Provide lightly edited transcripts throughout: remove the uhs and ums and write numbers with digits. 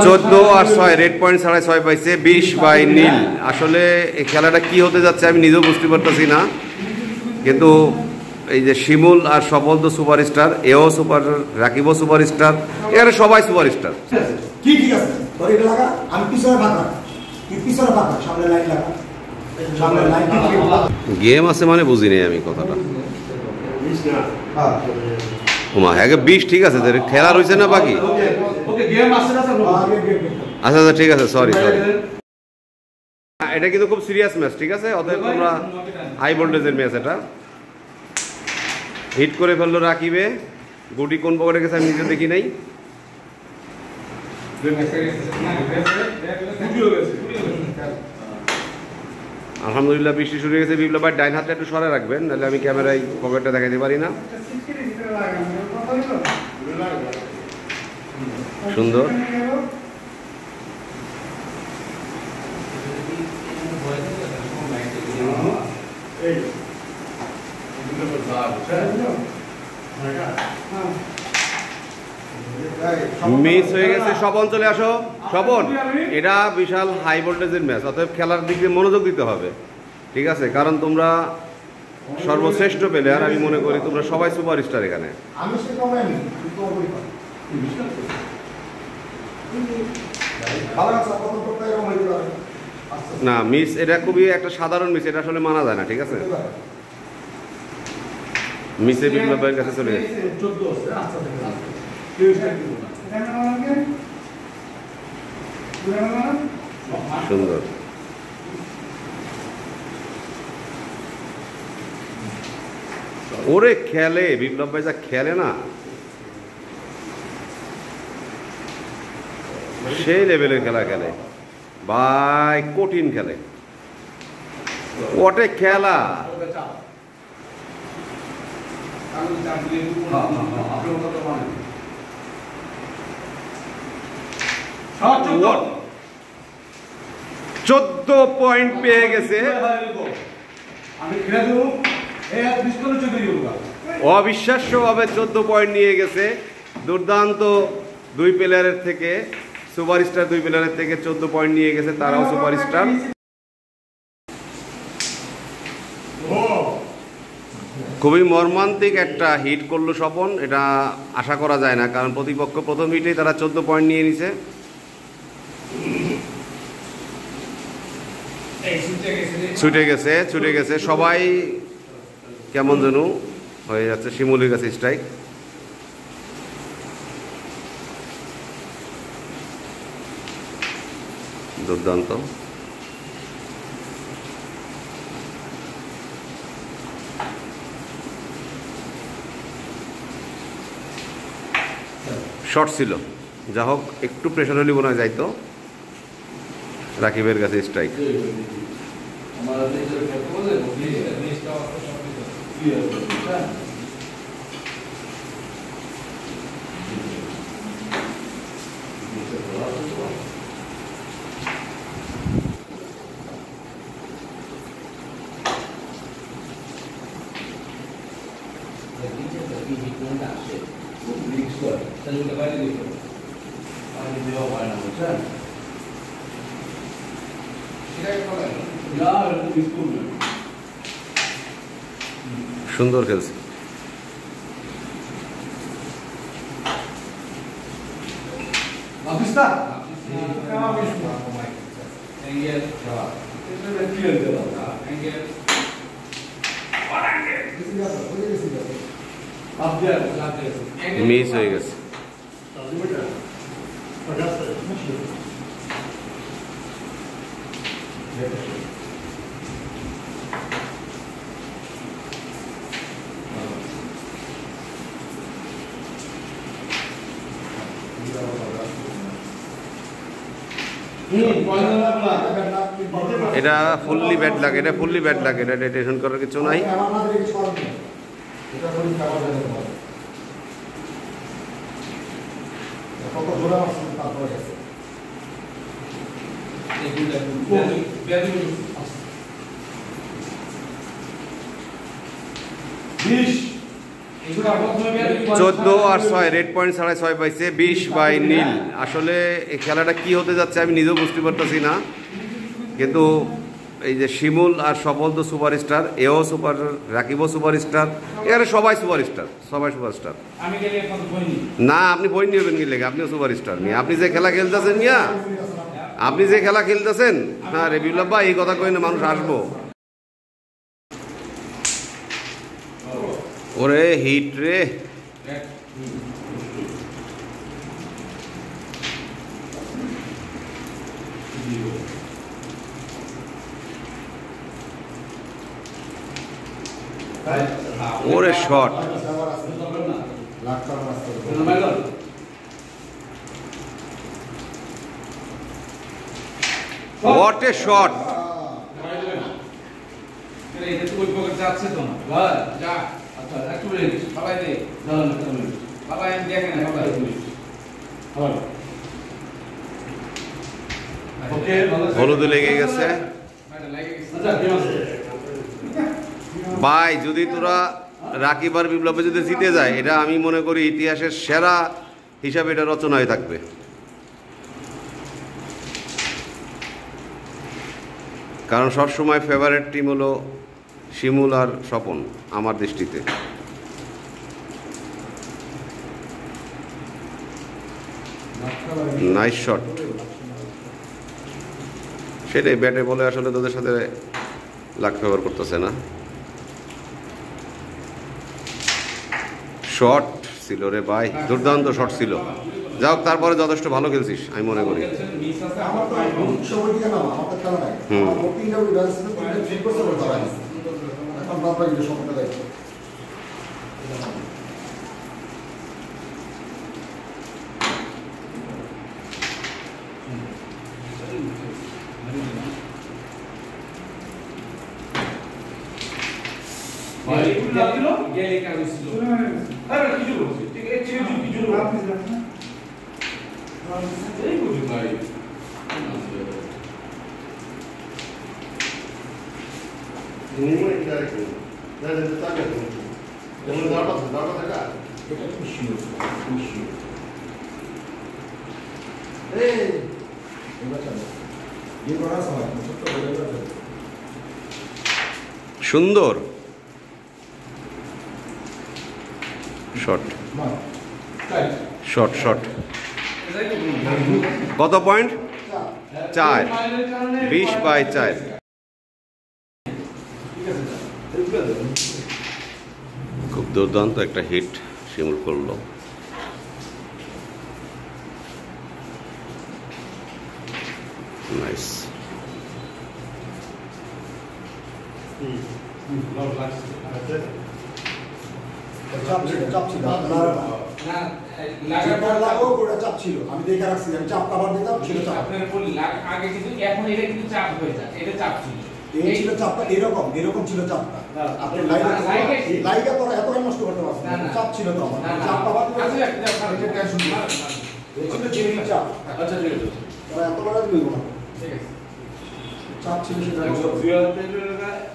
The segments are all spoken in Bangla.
14 আর 6 রেড পয়েন্ট ছাড়াই 6 পাইছে, 20 বাই নীল। আসলে এই খেলাটা কি হতে যাচ্ছে আমি নিজেও বুঝতে পারতেছি না, কিন্তু এই যে শিমুল আর সফল তো সুপারস্টার, এও সুপার, রাকিবও সুপারস্টার, এখানে সবাই সুপারস্টার। কি ঠিক আছে তোর এটা লাগা, আমি পিছনে ফাঁকা, তুই পিছনে ফাঁকা, সামনে লাইন লাগা, সামনে লাইন গেম আছে মানে বুঝি নেই আমি কথাটা। ওমা হ্যাঁ 20 ঠিক আছে, খেলা রয়েছে না বাকি। আচ্ছা আচ্ছা ঠিক আছে, সরি সরি। এটা কিন্তু খুব সিরিয়াস ম্যাচ, ঠিক আছে? অতএব তোমরা হাই ভোল্টেজের ম্যাচ, এটা হিট করে ফেললো রাকিবে। গুটি কোন পকেটে গেছে আমি নিজে দেখি নাই। আলহামদুলিল্লাহ বৃষ্টি শুরু হয়ে গেছে। বিপ্লব ভাই ডাইন হাতটা একটু সরে রাখবেন, নাহলে আমি ক্যামেরায় পকেটটা দেখাতে পারি না। সুন্দর। মিস হয়ে গেছে। স্বপন চলে আসো। স্বপন, এটা বিশাল হাই ভোল্টেজের ম্যাচ, অতএব খেলার দিকে মনোযোগ দিতে হবে, ঠিক আছে? কারণ তোমরা সর্বশ্রেষ্ঠ প্লেয়ার, আমি মনে করি তোমরা সবাই সুপারস্টার এখানে। না মিস, এটা খুবই একটা সাধারণ মিস, এটা আসলে মানা যায় না, ঠিক আছে? মিসে বিপ্লব ভাইয়ের কাছে চলে গেছে। সুন্দর। ওরে খেলে বিপ্লব ভাই, যা খেলে না সেই লেভেলের খেলা খেলে ভাই, কঠিন খেলে। ওটে খেলা What? 14 পয়েন্ট পেয়ে গেছে। অবিশ্বাস্যভাবে 14 পয়েন্ট নিয়ে গেছে। দুর্দান্ত দুই প্লেয়ারের থেকে, সুপারস্টার দুই প্লেয়ারের থেকে 14 পয়েন্ট নিয়ে গেছে, তারাও সুপারস্টার। খুবই মর্মান্তিক একটা হিট করলো স্বপন, এটা আশা করা যায় না, কারণ প্রতিপক্ষ প্রথম হিটেই তারা 14 পয়েন্ট নিয়ে নিছে। ছুটে গেছে সবাই, কেমন যেন হয়ে যাচ্ছে। শিমুলের কাছে স্ট্রাইক। দুর্দান্ত। শর্ট ছিল, যা হোক একটু প্রেশার হলে মনে হয় যাইতো। রাকিবের কাছে স্ট্রাইক। সুন্দর খেলছে। মিস হয়ে গেছে। এটা ফুললি ব্যাড লাগে, এটা ফুললি ব্যাড লাগে, এটা টেনশন করার কিছু নাই। 14 আর 6 রেড পয়েন্ট ছাড়া 6 পাইছে 20 বাই নীল। আসলে এই খেলাটা কি হতে যাচ্ছে আমি নিজেও বুঝতে পারতেছি না, কিন্তু এই যে শিমুল আর সফল তো সুপারস্টার, এও সুপার, রাকিবও সুপারস্টার, এখানে সবাই সুপারস্টার, সবাই সুপারস্টার। না আপনি বই নিবেন কি লেগে, আপনিও সুপারস্টার নিয়ে আপনি যে খেলা খেলতেছেন মিয়া, আপনি যে খেলা খেলতেছেন। হ্যাঁ রে বিপ্লব ভাই, এই কথা কই না মানুষ আসবো। ওরে হিট রে, ওরে শট, হোয়াট এ শট। হলুদে লেগে গেছে ভাই। যদি তোরা রাকিব আর বিপ্লবে যদি জিতে যায়, এটা আমি মনে করি ইতিহাসের সেরা হিসাবে এটা রচনা হয়ে থাকবে। কারণ সবসময় ফেভারিট টিম হলো শিমুল আর স্বপন আমার দৃষ্টিতে। Nice shot. সেটাই, ব্যাটে বলে আসলে তোদের সাথে লাক ফেভার করতেছে না। শট ছিল রে ভাই, দুর্দান্ত শট ছিল। যাই হোক, তারপরে যথেষ্ট ভালো খেলছিস আমি মনে করি। সুন্দর শট, শট শট। কত পয়েন্ট? 4, 20 বাই 4। খুব দুর্দান্ত একটা হিট শিমুল করলো। নাইস। চাপ ছিল চাপ ছিল, আমি দেখে রাখছি, আমি চাপ কাভার দিতাম, ছিল চাপ আগে কিন্তু, এখন এটা কিন্তু চাপ হয়ে যায়, এটা চাপ ছিল, এই ছিল চাপটা, এরকম ছিল চাপটা। আপনি লাইগা তো এত নষ্ট করতে পারছেন, চাপ ছিল তো আমার, চাপ কাভার দিতাম, এটা টেনশন না, এই ছিল জেনুইন চাপ। আচ্ছা ঠিক আছে, তাহলে এত বড় দিই না, ঠিক আছে, চাপ ছিল সেটা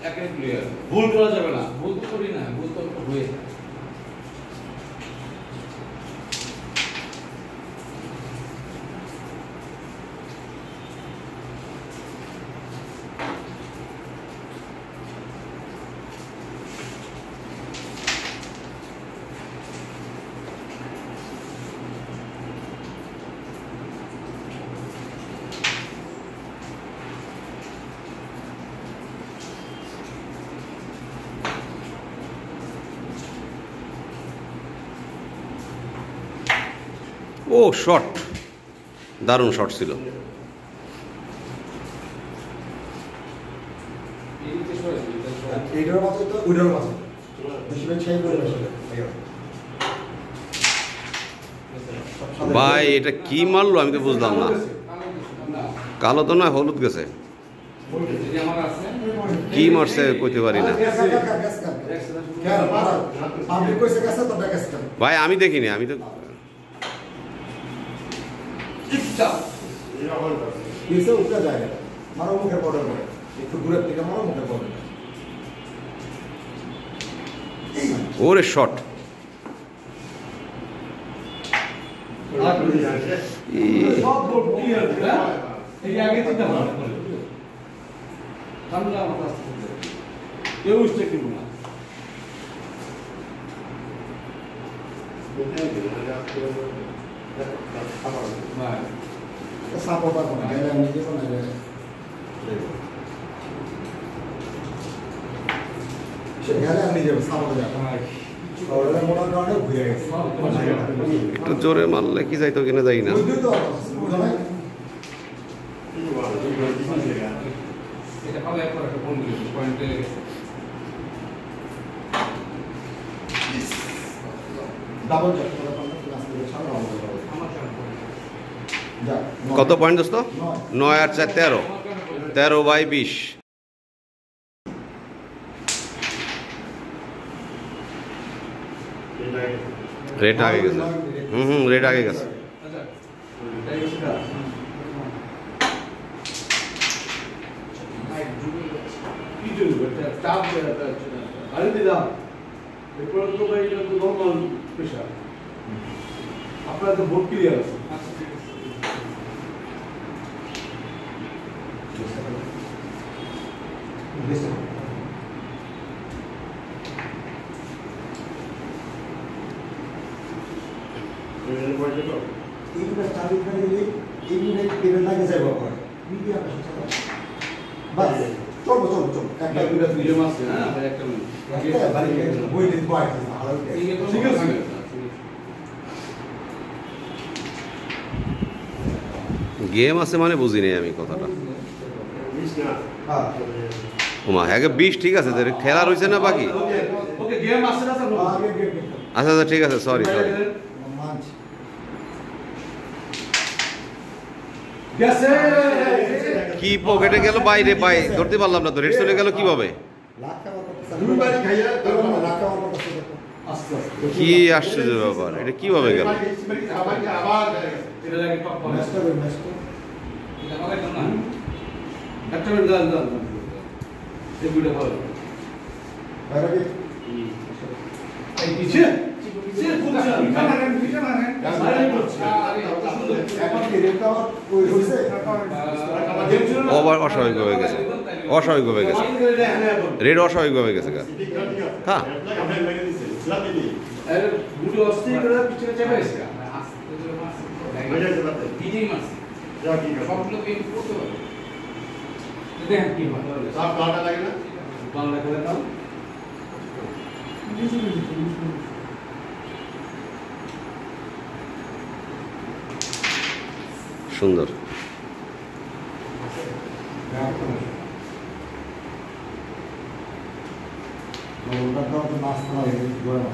একের প্লেয়ার ভুল করা যাবে না, ভুল তো করি না, ভুল তো হয়ে যায়। ও শট, দারুণ শট ছিল। এইটার মাঝে তো ওইটার মাঝে বেশি বেশি সেই করে বেশি ভাই এটা কি মারলো আমি তো বুঝলাম না। কালো তো নয়, হলুদ গেছে, কি মারছে কইতে পারি না ভাই, আমি দেখিনি, আমি তো মারো মুখের বর্ডার করে একটু দূরের থেকে মারো মুখের বর্ডার। ওরে শট, সব বোর্ড ক্লিয়ার হ্যাঁ এই আগে চিন্তা ভাবনা করে সামনে আমার কাছে কেউ স্টেক দিব না সাপোর্টার কোন গেলে আমি যে কোন গেলে আমি যে সাপোর্টার ওরা মোটা কারণে ঘুরে গেছে একটু জোরে মারলে কি যাইতো কিনা যাই না। বুঝলি তো এটা ভালো একবার একটা ফোন দিয়েছি পয়েন্টে ডাবল জ্যাক করে ক্লাস থেকে ছাড়া হবে যা কত পয়েন্ট দোস্ত? 9 আর 4 13, 13/20। রেট আগে গেছে। রেট আগে গেছে। চাপ আরে দিলাম এরপর তো ভাই এটা তো নরমাল প্রেশার আপনার তো বোর্ড ক্লিয়ার আছে এইটা চাবি করে দিলে এই মিনিট কেবল লাগে যাবে পরে মিডিয়া বাস চলো চলো চলো একটা দুটো ভিডিও আছে না একটা মিনিট একটা বাড়ি বই দিতে পারে ভালো ঠিক আছে গেম আছে মানে বুঝি নেই আমি কথাটা। হ্যাঁ ওমা হ্যাঁ 20 ঠিক আছে, খেলা রয়েছে না বাকি? ওকে গেম আছে না স্যার আগে গেট আচ্ছা আচ্ছা ঠিক আছে, সরি সরি। মানছ গেছে কি পকেটে গেল বাইরে পাই ধরতে পারলাম না তো, রেট চলে গেল কিভাবে? লাখ টাকা কত দুই বাড়ি খাইয়া তারপর লাখ টাকা কত আস্তে আস্তে কি আশ্চর্য ব্যাপার, এটা কিভাবে গেল? এটা লাগে টপ পাবে নেক্সট নেক্সট এটা হবে না একটা মিনিট দাঁড়ান এই ভিডিও ভালো বাইরে কি এই পিছে পিছে ফুলছে পিছে মারেন এখন কি রেট আবার ওই হইছে ওভার অস্বাভাবিক হয়ে গেছে, অস্বাভাবিক হয়ে গেছে, রেট অস্বাভাবিক হয়ে গেছে। হ্যাঁ আরে ভিডিও অস্থির করে পিছে চেপে গেছে ভিডিও মারছে যা কি সবগুলো গেম করতে পারে দেখেন কি হয় সব কাটা লাগে না বাংলা করে দাও সুন্দর। ওটা তো নাস্তা হয়ে গেছে গরম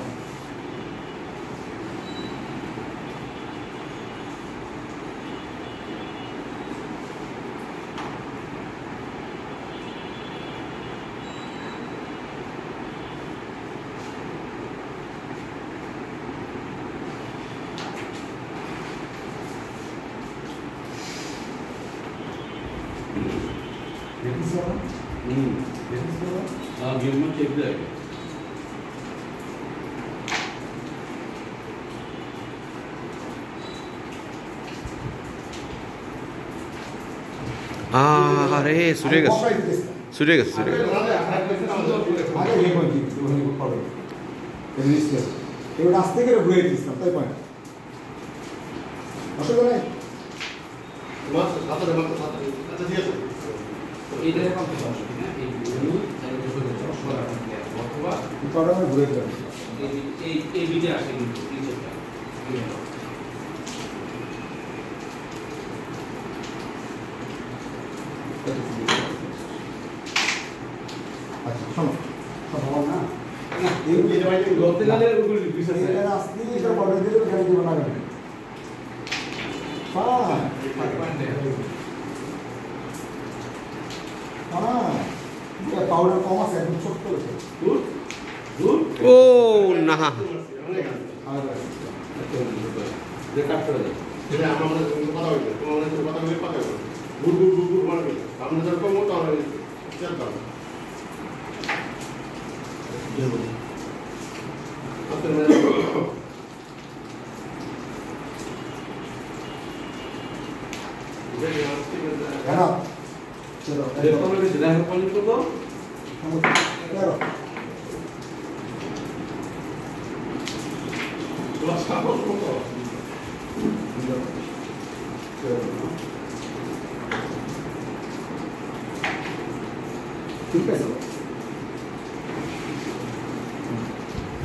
गेम में चेक जाएगा আরে ছুটে গেছে, ছুটে গেছে, ছুটে গেছে। আগে গেম হইছে তুমি পড়ো রেজিস্টার এই রাস্তা থেকে ঘুরে দিছিলাম তাই পয়েন্ট অসুবিধা নাই बस सात अच्छा ঠিক আছে তো এইটা কমপ্লিট হবে না এই ভিডিও তাহলে তো শুরু করতে সরা ক্লিয়ার অথবা পড়ানো ঘুরে দিলাম এই ভিডিও আসে কিন্তু টিচারটা আচ্ছা শোনো কথা না না এই যে ভাই গলতে গেলে উপরে রিপিট আছে এটা রাস্তা থেকে বড় দিলে গাড়ি দিব না পাউডার কম আছে একদম ছোট্ট আছে ও না রেকর্ড করে দাও এটা আমরা কথা হইছে তোমাদের সাথে কথা বলে কথা বলো গুড গুড গুড গুড মানে আমরা যখন কম তাহলে চলতাম Ganap. Chalo. Claro. ¿Qué peso?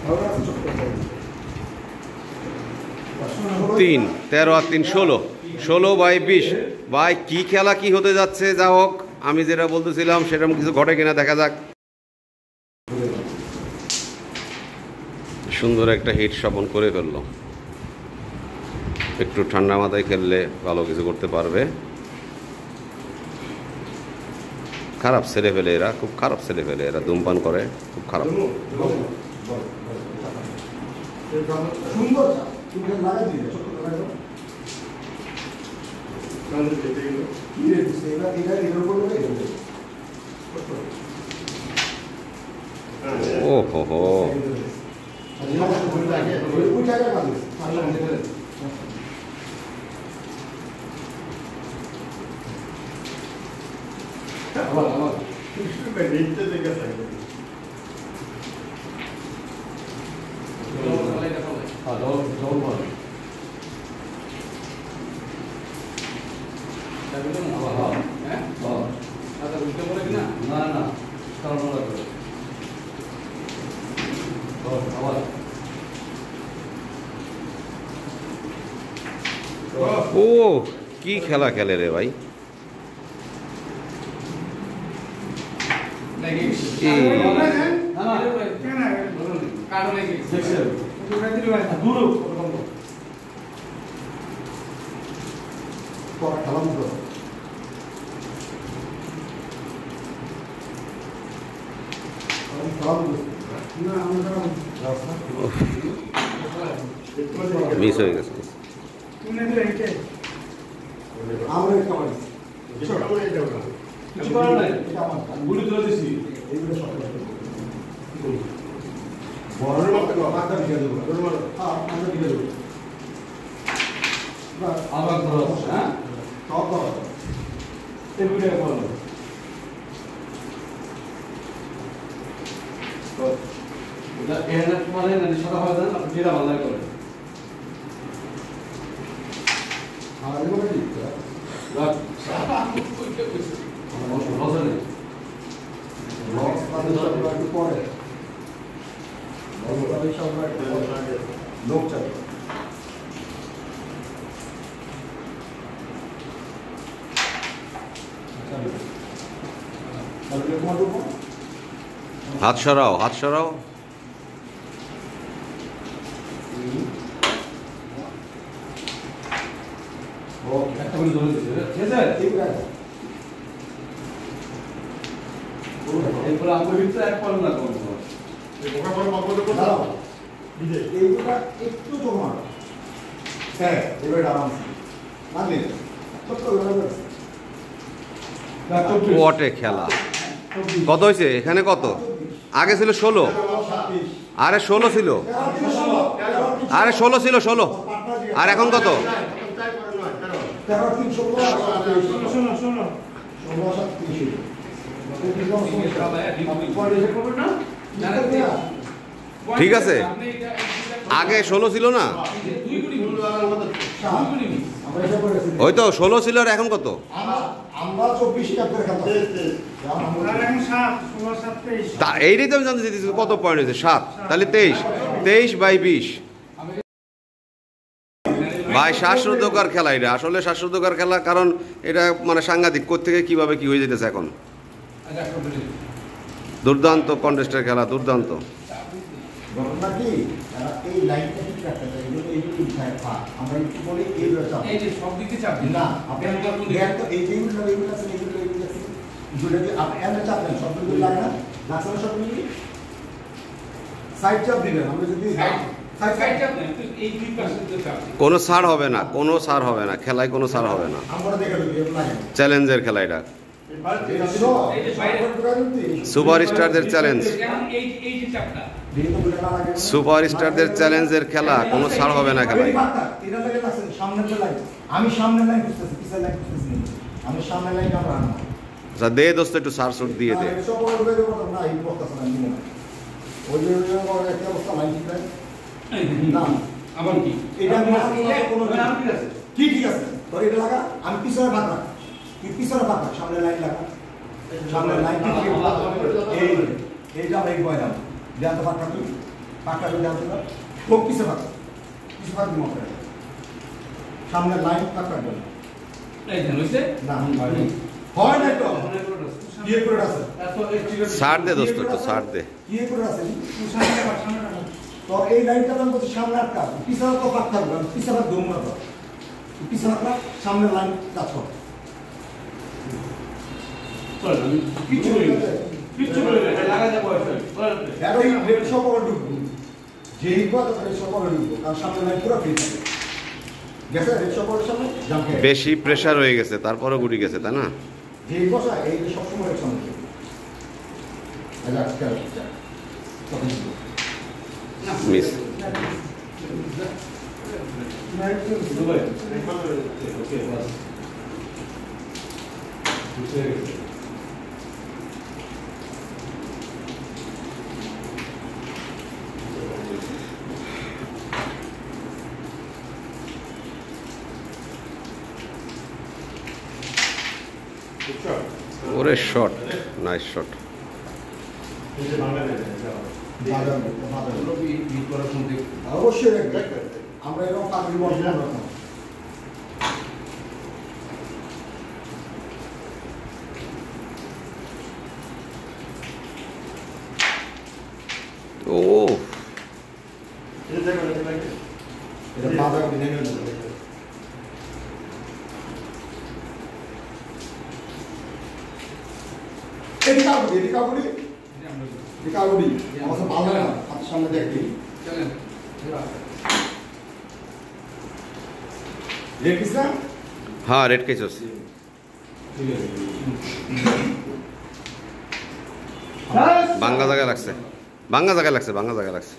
Ahora se choca. 3 13 আর 3 16 16/20 ভাই কি খেলা কি হতে যাচ্ছে যা হোক আমি যেটা বলতেছিলাম সেরকম কিছু ঘটে কিনা দেখা যাক সুন্দর একটা হিট স্বপন করে ফেললো একটু ঠান্ডা মাথায় খেললে ভালো কিছু করতে পারবে খারাপ ছেলে ফেলে এরা খুব খারাপ ছেলে ফেলে এরা ধূমপান করে খুব খারাপ সুন্দর তুমি লাগাই দিলে ছোট লাগাই দাও কানে যেতে গেল কি রে এটা এর উপর লাগাই দাও ও হো হো ওই জায়গা কাটে আল্লাহ দেখে আমার দেখতে দেখে থাকে ও কি খেলা খেলে রে ভাই মিস হয়ে গেছে আমরা একটা মারি কিছু করে দাও না কিছু করার নাই এটা আমার গুলি তুলে দিছি এইগুলো সব বড় মারতে গো মাথা দিয়ে দেব বড় মার হ্যাঁ আমরা দিয়ে দেব বাস আবার ধরো হ্যাঁ সব ধরো এই ভিডিও করো তো এটা এর মানে না সাদা হয় না আপনি যেটা ভালো করে আর এগুলো কি রাখ লোক চাই হাত সরাও হাত সরাও একটা করে ধরে দিচ্ছে ঠিক আছে ঠিক আছে এরপর আমরা কিন্তু এক পারব না কোন এই বোকা বড় বাবু তো দাও দিদে এইগুলা একটু জমা হ্যাঁ এবার আরামসে মানে ছোট্ট ওয়াটে খেলা কত হয়েছে এখানে কত আগে ছিল 16 আরে 16 ছিল আরে 16 ছিল 16 আর এখন কত ঠিক আছে আগে 16 ছিল না ওই তো 16 ছিল আর এখন কত আমরা 24 টা করে খেলতে তা এইটাই তো আমি জানতে চাইছি কত পয়েন্ট হয়েছে 7 তাহলে 23/20 ভাই শ্বাসরোধকর খেলা এটা আসলে শ্বাসরোধকর খেলা কারণ এটা মানে সাংঘাতিক কোত্থেকে কিভাবে কি হয়ে যেতেছে এখন দুর্দান্ত কন্টেস্টের খেলা দুর্দান্ত ঘটনা কি এই লাইনটা ঠিক রাখতে চাই এগুলো এইগুলো উঠায় পা আমরা একটু বলি এইগুলো চাপ এই যে সব দিকে চাপ দিন না আপনি দেখ তো এই যেগুলো এইগুলো আছে এইগুলো আছে যদি আপনি এমন চাপ দেন সবগুলো লাগে না লাগছে না সবগুলো সাইড চাপ দিবেন আমরা যদি সাইড চাপ দেন এই দুই পাশে তো চাপ কোনো ছাড় হবে না কোনো ছাড় হবে না খেলায় কোনো ছাড় হবে না আমরা দেখে দেব এমন লাগে চ্যালেঞ্জের খেলা এটা এই যে বাইরে সুপারস্টারদের চ্যালেঞ্জ এই যে চাপটা সুপারস্টারদের চ্যালেঞ্জের খেলা কোনো ছাড় হবে না খেলায় সামনে লাইন আমি সামনে লাইন খুঁজতেছি পিছনে লাইন খুঁজতেছি আমি সামনে লাইন আমরা আনবো আচ্ছা দে দোস্ত একটু সার সুট দিয়ে দে সব বড় কথা না এই কথা না নিব না ওই যে একটা অবস্থা লাইন ঠিক আছে না আবার কি এটা আমি কোনো নাম কি আছে কি ঠিক আছে তোর এটা লাগা আমি পিছনে ভাগ রাখ তুই পিছনে ভাগ রাখ সামনে লাইন লাগা সামনে লাইন ঠিক এইটা আমরা এই বয় দাও দেন তো পাকা তুই পাকা তুই দেন তো খুব পিছনে ভাগ দিব সামনে লাইন পাকা দাও এই জানো হইছে না হয় না তো কি করে আছে সার দে দোস্ত একটু সার দে কি করে আছে তো এই লাইনটা আমি বলছি সামনে আটকা পিছনে তো পাক থাকবে পিছনে দম না তো পিছনে আটকা সামনে লাইন কাজ কর চল আমি কিছু বলি না লাগা যাব এটা এই রেড শপ ওভার ঢুকবো যেই কথা রেড শপ ওভার ঢুকবো আর সামনে লাইন পুরো ফ্রি থাকে গেছে রেড শপ ওভার সামনে জাম্পে বেশি প্রেসার হয়ে গেছে তারপরও গুটি গেছে তাই না যেই কথা এই সব সময় এর সামনে আজ আজকাল মিস ওরে শট নাইস শট অবশ্যই আমরা এরকম পাগড়ি বর্জন রাখবো ও এটা বাধা বিধান এদিকে কাগুড়ি আমার তো ভালো না হাতের সামনে দেখবি চলেন দেখিস না হ্যাঁ রেড কেসস বাঙ্গা জায়গায় লাগছে বাঙ্গা জায়গায় লাগছে বাঙ্গা জায়গায় লাগছে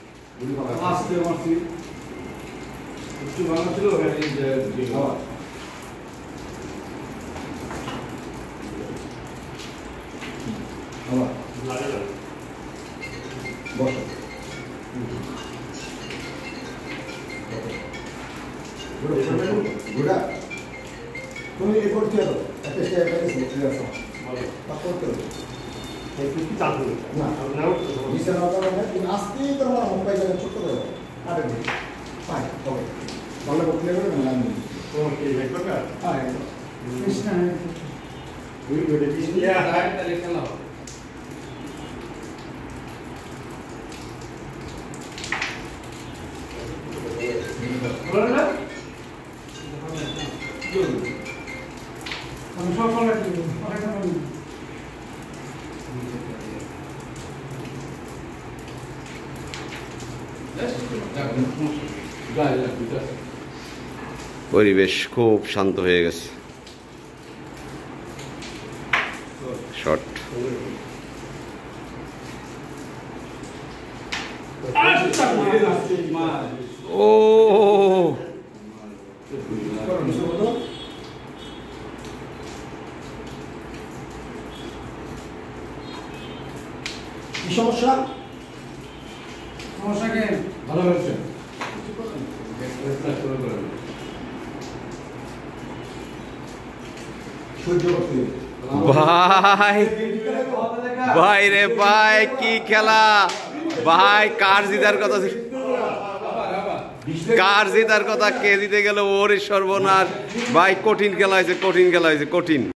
আসতে মারছি একটু ভালো ছিল এই যে বসো গুড়া তুমি এই করতে হবে একটা স্টেপ আছে ক্লিয়ার আছে তারপর করতে না বিছানা করা না তুমি আস্তে করে আমার মোবাইল জায়গা ছোট করে দাও আরে দিন ফাইন ওকে ভালো করে ক্লিয়ার করে না আমি ওকে এই করবে হ্যাঁ কৃষ্ণ ওই ভিডিও কি তাহলে খেলা হবে আমি সব ফলো রাখি পরিবেশ খুব শান্ত হয়ে গেছে শট ও কি সমস্যা সমস্যা কেন ভালো হয়েছে সহ্য করতে ভাই ভাই রে ভাই কি খেলা ভাই কার জিতার কথা কার জিতার কথা কে জিতে গেল ওর সর্বনাশ ভাই কঠিন খেলা হয়েছে কঠিন খেলা হয়েছে কঠিন